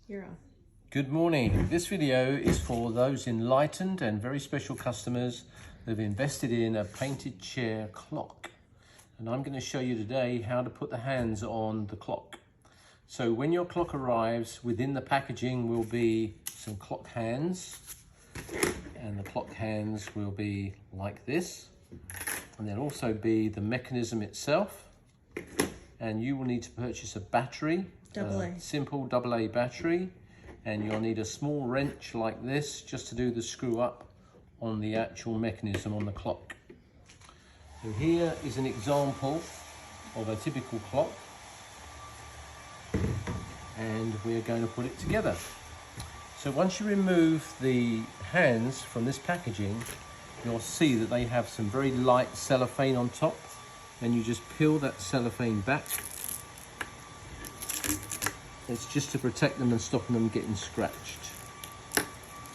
You're on. Good morning. This video is for those enlightened and very special customers who've invested in a painted chair clock. And I'm going to show you today how to put the hands on the clock. So when your clock arrives, within the packaging will be some clock hands. And the clock hands will be like this. And there'll also be the mechanism itself. And you will need to purchase a battery. AA. Simple AA battery, and you'll need a small wrench like this just to do the screw up on the actual mechanism on the clock. So here is an example of a typical clock, and we're going to put it together. So once you remove the hands from this packaging, you'll see that they have some very light cellophane on top. Then you just peel that cellophane back. It's just to protect them and stop them getting scratched.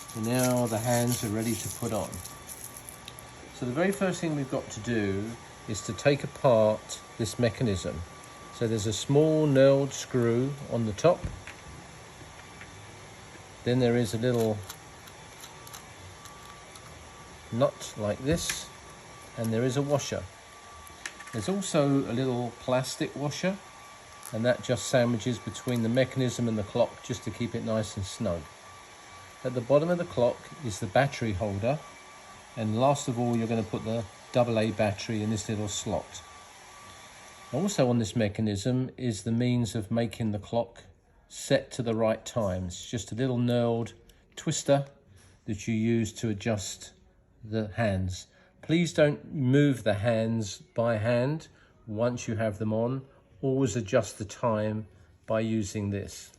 So now the hands are ready to put on. So the very first thing we've got to do is to take apart this mechanism. So there's a small knurled screw on the top. Then there is a little nut like this, and there is a washer. There's also a little plastic washer, and that just sandwiches between the mechanism and the clock just to keep it nice and snug. At the bottom of the clock is the battery holder, and last of all you're going to put the AA battery in this little slot. Also on this mechanism is the means of making the clock set to the right time. It's just a little knurled twister that you use to adjust the hands. Please don't move the hands by hand once you have them on. Always adjust the time by using this.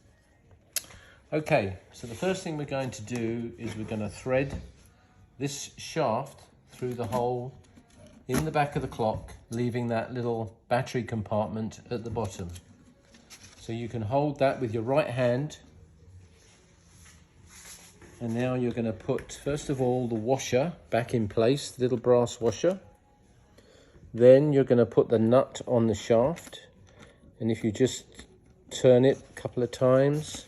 Okay, so the first thing we're going to do is we're going to thread this shaft through the hole in the back of the clock, leaving that little battery compartment at the bottom. So you can hold that with your right hand. And now you're going to put, first of all, the washer back in place, the little brass washer. Then you're going to put the nut on the shaft. And if you just turn it a couple of times,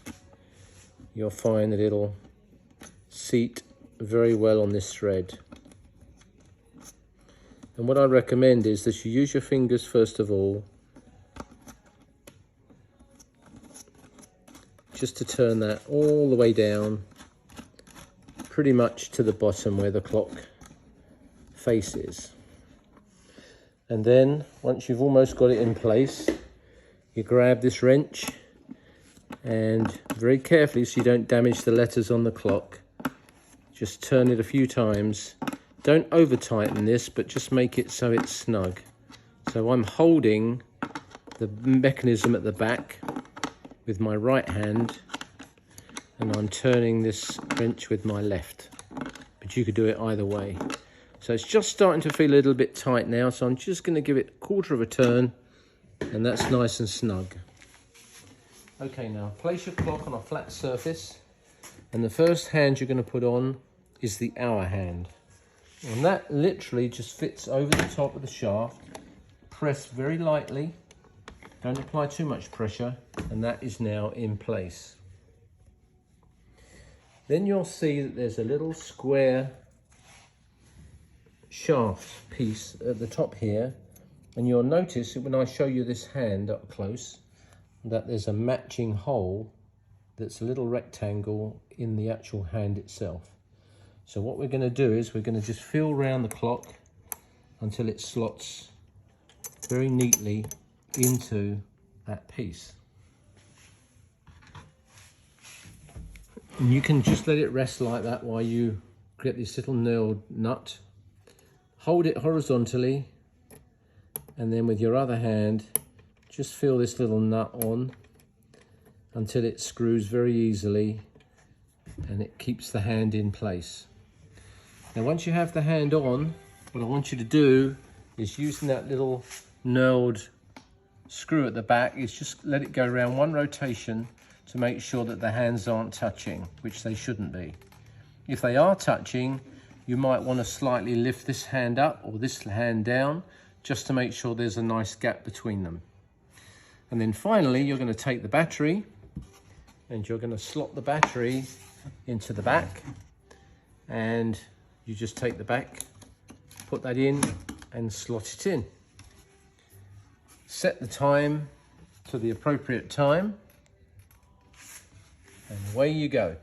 you'll find that it'll seat very well on this thread. And what I recommend is that you use your fingers first of all, just to turn that all the way down, pretty much to the bottom where the clock face is. And then once you've almost got it in place, you grab this wrench and very carefully, so you don't damage the letters on the clock, just turn it a few times. Don't over tighten this, but just make it so it's snug. So I'm holding the mechanism at the back with my right hand, and I'm turning this wrench with my left, but you could do it either way. So it's just starting to feel a little bit tight now, so I'm just going to give it a quarter of a turn, and that's nice and snug. Okay, now place your clock on a flat surface, and the first hand you're going to put on is the hour hand. And that literally just fits over the top of the shaft. Press very lightly, don't apply too much pressure, and that is now in place. Then you'll see that there's a little square shaft piece at the top here, and you'll notice that when I show you this hand up close, that there's a matching hole that's a little rectangle in the actual hand itself. So what we're going to do is we're going to just feel around the clock until it slots very neatly into that piece. And you can just let it rest like that while you get this little knurled nut. Hold it horizontally, and then with your other hand, just feel this little nut on until it screws very easily and it keeps the hand in place. Now once you have the hand on, what I want you to do is, using that little knurled screw at the back, is just let it go around one rotation to make sure that the hands aren't touching, which they shouldn't be. If they are touching, you might want to slightly lift this hand up or this hand down just to make sure there's a nice gap between them. And then finally, you're going to take the battery and you're going to slot the battery into the back, and you just take the back, put that in and slot it in. Set the time to the appropriate time, and away you go.